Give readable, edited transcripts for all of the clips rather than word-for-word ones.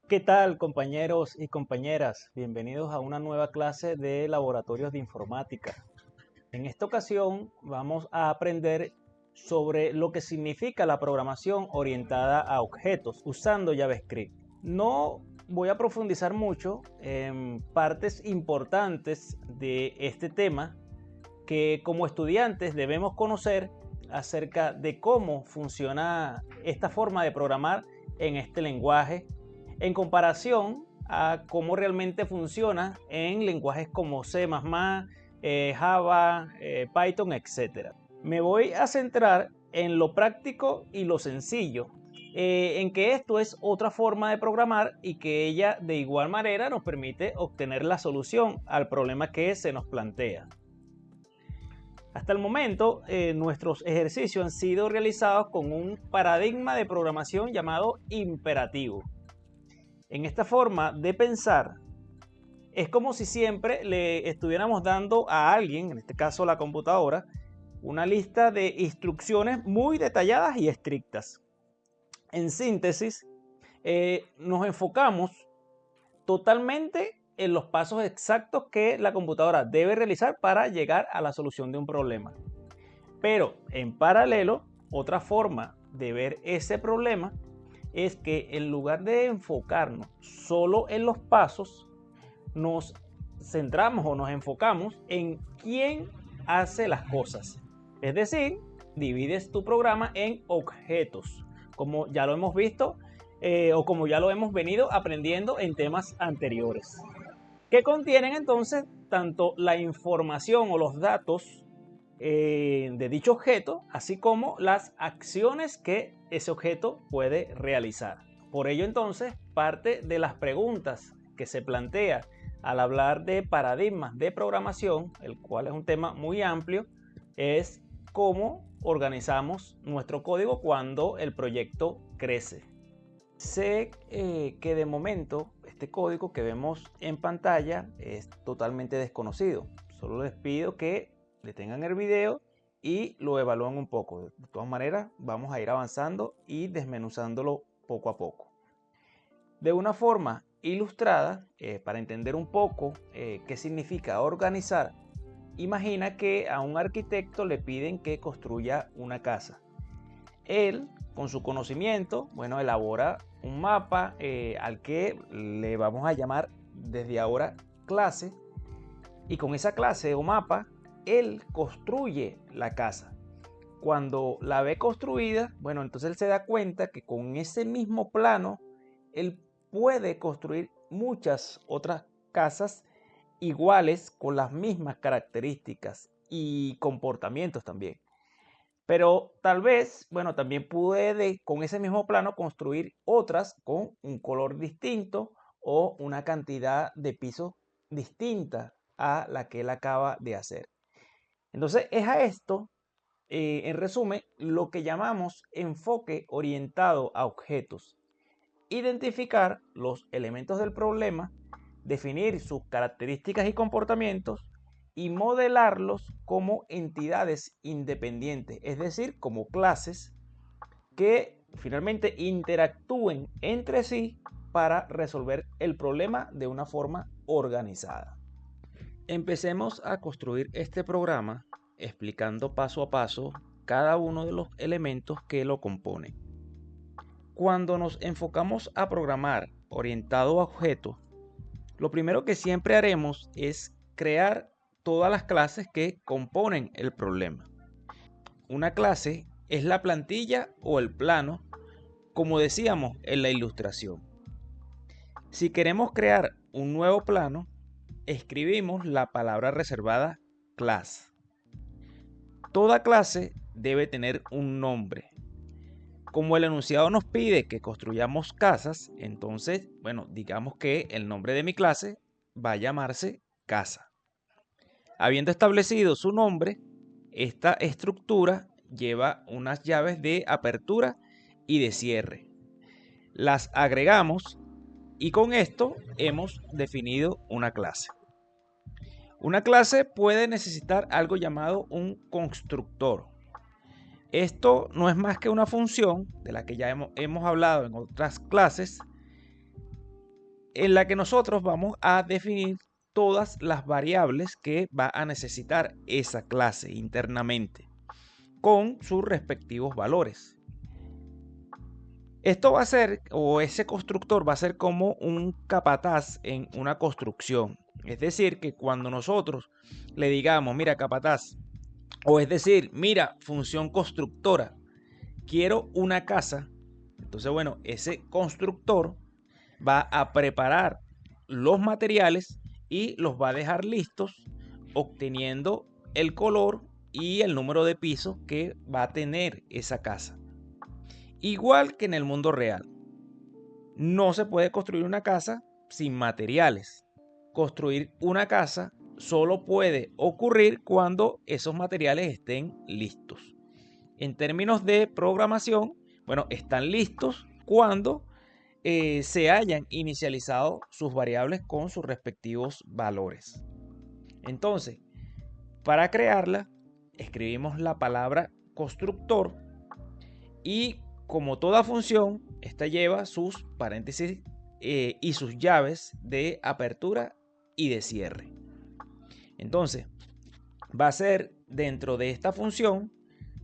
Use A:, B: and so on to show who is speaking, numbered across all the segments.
A: ¿Qué tal, compañeros y compañeras? Bienvenidos a una nueva clase de laboratorios de informática. En esta ocasión vamos a aprender sobre lo que significa la programación orientada a objetos usando JavaScript. No voy a profundizar mucho en partes importantes de este tema que como estudiantes debemos conocer acerca de cómo funciona esta forma de programar en este lenguaje en comparación a cómo realmente funciona en lenguajes como C++, Java, Python, etc. Me voy a centrar en lo práctico y lo sencillo, en que esto es otra forma de programar y que ella de igual manera nos permite obtener la solución al problema que se nos plantea. Hasta el momento, nuestros ejercicios han sido realizados con un paradigma de programación llamado imperativo. En esta forma de pensar, es como si siempre le estuviéramos dando a alguien, en este caso la computadora, una lista de instrucciones muy detalladas y estrictas. En síntesis, nos enfocamos totalmente en los pasos exactos que la computadora debe realizar para llegar a la solución de un problema. Pero en paralelo, otra forma de ver ese problema es que en lugar de enfocarnos solo en los pasos, nos centramos o nos enfocamos en quién hace las cosas. Es decir, divides tu programa en objetos, como ya lo hemos visto o como ya lo hemos venido aprendiendo en temas anteriores, que contienen entonces tanto la información o los datos de dicho objeto, así como las acciones que ese objeto puede realizar. Por ello entonces, parte de las preguntas que se plantea al hablar de paradigmas de programación, el cual es un tema muy amplio, es cómo organizamos nuestro código cuando el proyecto crece. Sé que de momento este código que vemos en pantalla es totalmente desconocido. Solo les pido que detengan el video y lo evalúen un poco. De todas maneras, vamos a ir avanzando y desmenuzándolo poco a poco. De una forma ilustrada, para entender un poco qué significa organizar, imagina que a un arquitecto le piden que construya una casa. Él, con su conocimiento, bueno, elabora un mapa al que le vamos a llamar desde ahora clase, y con esa clase o mapa, él construye la casa. Cuando la ve construida, bueno, entonces él se da cuenta que con ese mismo plano, él puede construir muchas otras casas iguales con las mismas características y comportamientos también. Pero tal vez, bueno, también puede con ese mismo plano construir otras con un color distinto o una cantidad de pisos distinta a la que él acaba de hacer. Entonces es a esto, en resumen, lo que llamamos enfoque orientado a objetos. Identificar los elementos del problema, definir sus características y comportamientos y modelarlos como entidades independientes, es decir, como clases que finalmente interactúen entre sí para resolver el problema de una forma organizada. Empecemos a construir este programa explicando paso a paso cada uno de los elementos que lo componen. Cuando nos enfocamos a programar orientado a objetos, lo primero que siempre haremos es crear todas las clases que componen el problema. Una clase es la plantilla o el plano, como decíamos en la ilustración. Si queremos crear un nuevo plano, escribimos la palabra reservada class. Toda clase debe tener un nombre. Como el enunciado nos pide que construyamos casas, entonces, bueno, digamos que el nombre de mi clase va a llamarse casa. Habiendo establecido su nombre, esta estructura lleva unas llaves de apertura y de cierre. Las agregamos y con esto hemos definido una clase. Una clase puede necesitar algo llamado un constructor. Esto no es más que una función de la que ya hemos hablado en otras clases,
B: en la que nosotros vamos a definir todas las variables que va a necesitar esa clase internamente con sus respectivos valores. Esto va a ser, o ese constructor va a ser como un capataz en una construcción. Es decir, que cuando nosotros le digamos, mira, capataz, o es decir, mira, función constructora, quiero una casa, entonces, bueno, ese constructor va a preparar los materiales y los va a dejar listos, obteniendo el color y el número de pisos que va a tener esa casa. Igual que en el mundo real, no se puede construir una casa sin materiales. Construir una casa solo puede ocurrir cuando esos materiales estén listos. En términos de programación, bueno, están listos cuando se hayan inicializado sus variables con sus respectivos valores. Entonces, para crearla, escribimos la palabra constructor y como toda función, esta lleva sus paréntesis y sus llaves de apertura y de cierre. Entonces, va a ser dentro de esta función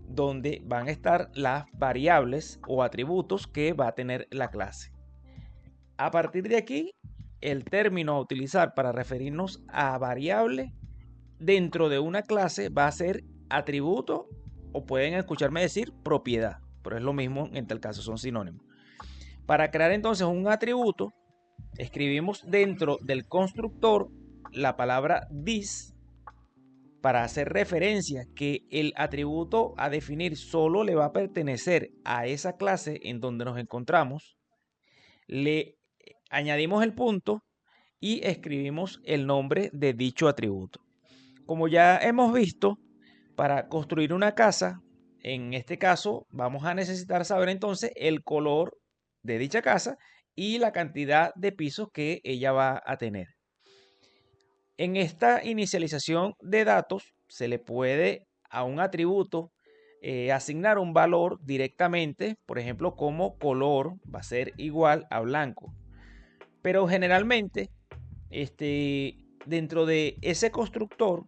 B: donde van a estar las variables o atributos que va a tener la clase. A partir de aquí, el término a utilizar para referirnos a variable dentro de una clase va a ser atributo, o pueden escucharme decir propiedad, pero es lo mismo en tal caso, son sinónimos. Para crear entonces un atributo, escribimos dentro del constructor la palabra this para hacer referencia que el atributo a definir solo le va a pertenecer a esa clase en donde nos encontramos. Le añadimos el punto y escribimos el nombre de dicho atributo. Como ya hemos visto, para construir una casa, en este caso vamos a necesitar saber entonces el color de dicha casa y la cantidad de pisos que ella va a tener. En esta inicialización de datos se le puede a un atributo asignar un valor directamente, por ejemplo, como color va a ser igual a blanco. Pero generalmente, dentro de ese constructor,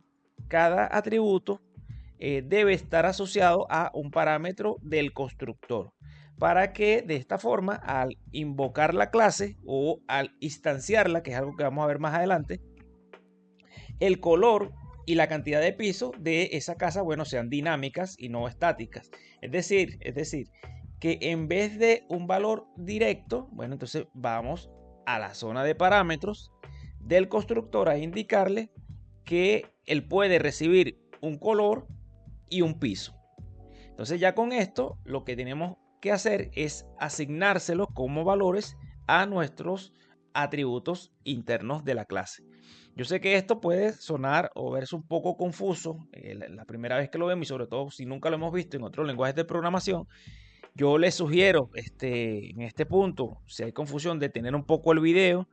B: cada atributo debe estar asociado a un parámetro del constructor para que de esta forma, al invocar la clase o al instanciarla, que es algo que vamos a ver más adelante, el color y la cantidad de pisos de esa casa, bueno, sean dinámicas y no estáticas. Es decir, que en vez de un valor directo, bueno, entonces vamos a la zona de parámetros del constructor a indicarle que él puede recibir un color y un piso. Entonces ya con esto lo que tenemos que hacer es asignárselos como valores a nuestros atributos internos de la clase. Yo sé que esto puede sonar o verse un poco confuso la primera vez que lo vemos y sobre todo si nunca lo hemos visto en otros lenguajes de programación. Yo les sugiero en este punto, si hay confusión, de tener un poco el video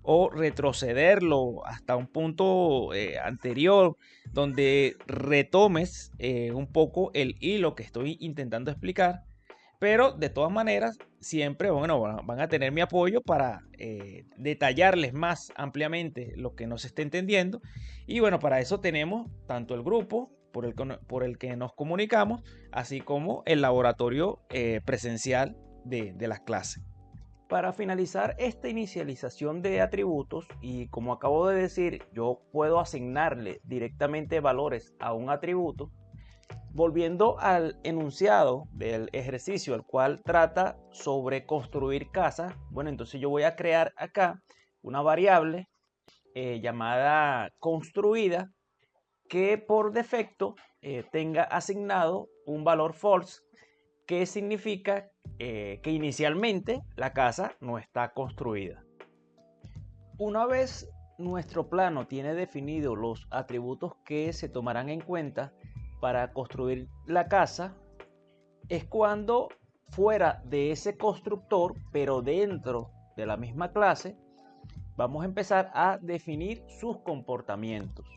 B: o retrocederlo hasta un punto anterior donde retomes un poco el hilo que estoy intentando explicar. Pero de todas maneras, siempre bueno, van a tener mi apoyo para detallarles más ampliamente lo que no se esté entendiendo. Y bueno, para eso tenemos tanto el grupo por el que nos comunicamos, así como el laboratorio presencial de las clases. Para finalizar esta inicialización de atributos, y como acabo de decir, yo puedo asignarle directamente valores a un atributo. Volviendo al enunciado del ejercicio, el cual trata sobre construir casas, bueno, entonces yo voy a crear acá una variable llamada construida que por defecto tenga asignado un valor false, que significa que inicialmente la casa no está construida. Una vez nuestro plano tiene definidos los atributos que se tomarán en cuenta para construir la casa, es cuando fuera de ese constructor, pero dentro de la misma clase, vamos a empezar a definir sus comportamientos.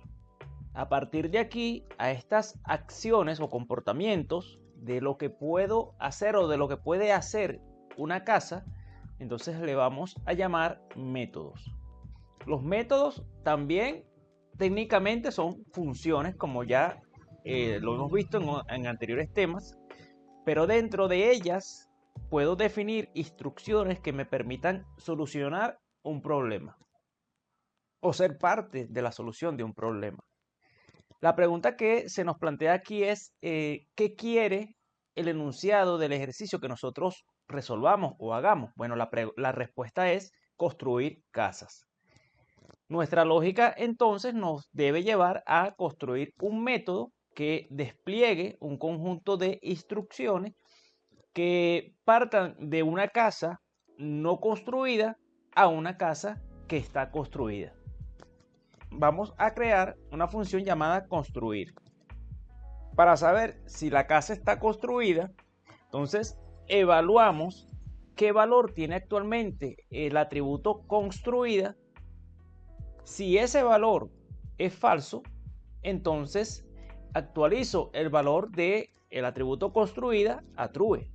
B: A partir de aquí, a estas acciones o comportamientos de lo que puedo hacer o de lo que puede hacer una casa,
A: entonces le vamos a llamar métodos. Los métodos también técnicamente son funciones, como ya lo hemos visto en anteriores temas, pero dentro de ellas puedo definir instrucciones que me permitan solucionar un problema o ser parte de la solución de un problema. La pregunta que se nos plantea aquí es, ¿qué quiere el enunciado del ejercicio que nosotros resolvamos o hagamos? Bueno, la respuesta es construir casas. Nuestra lógica entonces nos debe llevar a construir un método que despliegue un conjunto de instrucciones que partan de una casa no construida a una casa que está construida. Vamos a crear una función llamada construir. Para saber si la casa está construida, entonces evaluamos qué valor tiene actualmente el atributo construida. Si ese valor es falso, entonces actualizo el valor del atributo construida a true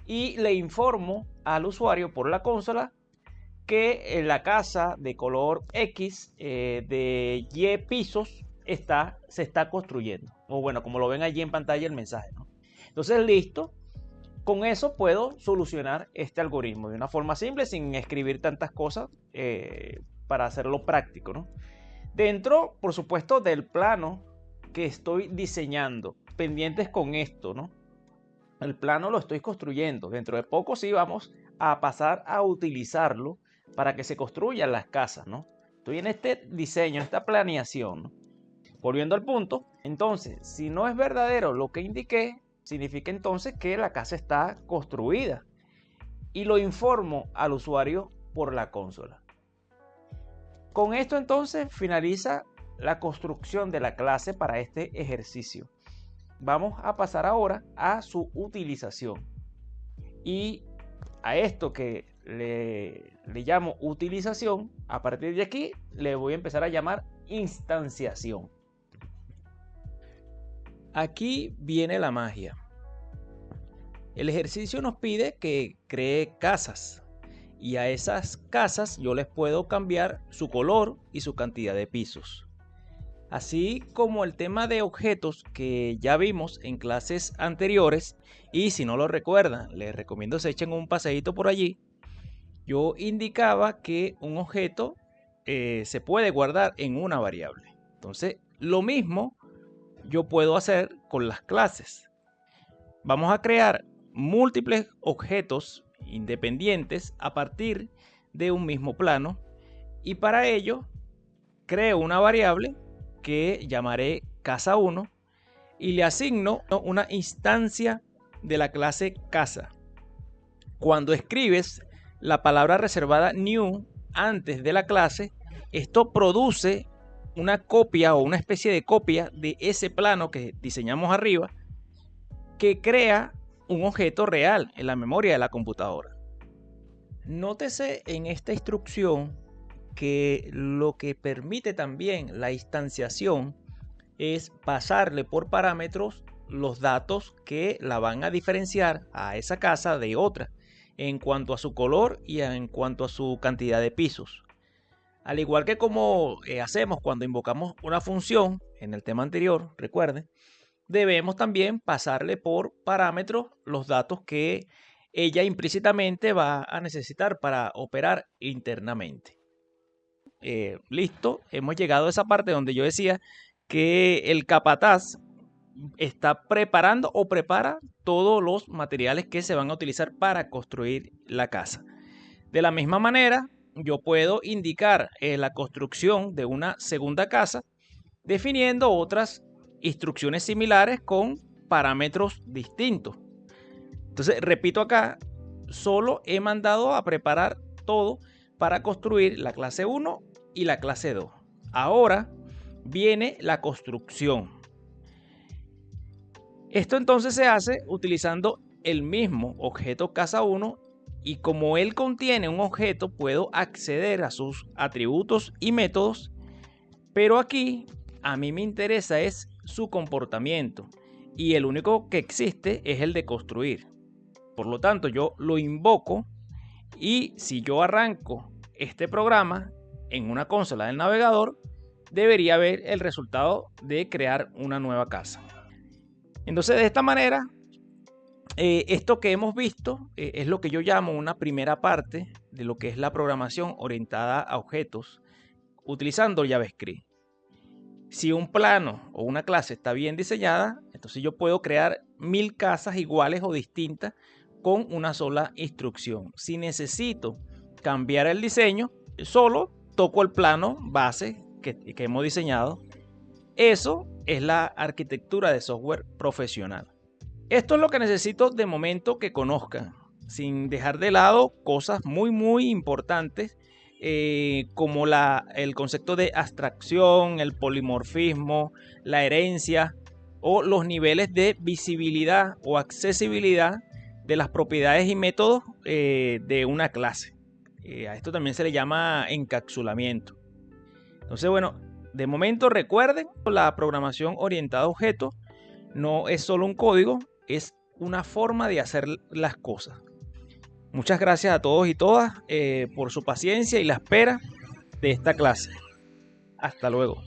A: y le informo al usuario por la consola que la casa de color X de Y pisos se está construyendo. O bueno, como lo ven allí en pantalla el mensaje, ¿no? Entonces, listo. Con eso puedo solucionar este algoritmo de una forma simple, sin escribir tantas cosas para hacerlo práctico, ¿no? Dentro, por supuesto, del plano que estoy diseñando, pendientes con esto, ¿no? El plano lo estoy construyendo. Dentro de poco sí vamos a pasar a utilizarlo para que se construyan las casas, ¿no? Estoy en este diseño, en esta planeación, ¿no? Volviendo al punto, entonces, si no es verdadero lo que indiqué, significa entonces que la casa está construida y lo informo al usuario por la consola. Con esto entonces finaliza la construcción de la clase para este ejercicio. Vamos a pasar ahora a su utilización. Y a esto que le llamo utilización, a partir de aquí le voy a empezar a llamar instanciación. Aquí viene la magia. El ejercicio nos pide que cree casas y a esas casas yo les puedo cambiar su color y su cantidad de pisos. Así como el tema de objetos que ya vimos en clases anteriores, y si no lo recuerdan, les recomiendo se echen un paseíto por allí. Yo indicaba que un objeto se puede guardar en una variable. Entonces, lo mismo yo puedo hacer con las clases. Vamos a crear múltiples objetos independientes a partir de un mismo plano y para ello creo una variable que llamaré casa1 y le asigno una instancia de la clase casa. Cuando escribes la palabra reservada new antes de la clase, esto produce una copia o una especie de copia de ese plano que diseñamos arriba que crea un objeto real en la memoria de la computadora. Nótese en esta instrucción que lo que permite también la instanciación es pasarle por parámetros los datos que la van a diferenciar a esa casa de otra en cuanto a su color y en cuanto a su cantidad de pisos. Al igual que como hacemos cuando invocamos una función en el tema anterior, recuerden, debemos también pasarle por parámetros los datos que ella implícitamente va a necesitar para operar internamente. Listo, hemos llegado a esa parte donde yo decía que el capataz está preparando o prepara todos los materiales que se van a utilizar para construir la casa. De la misma manera, yo puedo indicar la construcción de una segunda casa definiendo otras instrucciones similares con parámetros distintos. Entonces, repito acá, solo he mandado a preparar todo para construir la clase 1 y la clase 2. Ahora viene la construcción. Esto entonces se hace utilizando el mismo objeto casa 1 y como él contiene un objeto puedo acceder a sus atributos y métodos, pero aquí a mí me interesa es su comportamiento y el único que existe es el de construir. Por lo tanto, yo lo invoco
B: Y si yo arranco este programa en una consola del navegador, debería ver el resultado de crear una nueva casa. Entonces, de esta manera, esto que hemos visto es lo que yo llamo una primera parte de lo que es la programación orientada a objetos utilizando JavaScript. Si un plano o una clase está bien diseñada, entonces yo puedo crear 1000 casas iguales o distintas con una sola instrucción. Si necesito cambiar el diseño, solo toco el plano base que hemos diseñado. Eso es la arquitectura de software profesional. Esto es lo que necesito de momento que conozcan, sin dejar de lado cosas muy importantes como el concepto de abstracción, el polimorfismo, la herencia o los niveles de visibilidad o accesibilidad de las propiedades y métodos de una clase. A esto también se le llama encapsulamiento. Entonces, bueno, de momento recuerden, la programación orientada a objetos no es solo un código, es una forma de hacer las cosas. Muchas gracias a todos y todas por su paciencia y la espera de esta clase. Hasta luego.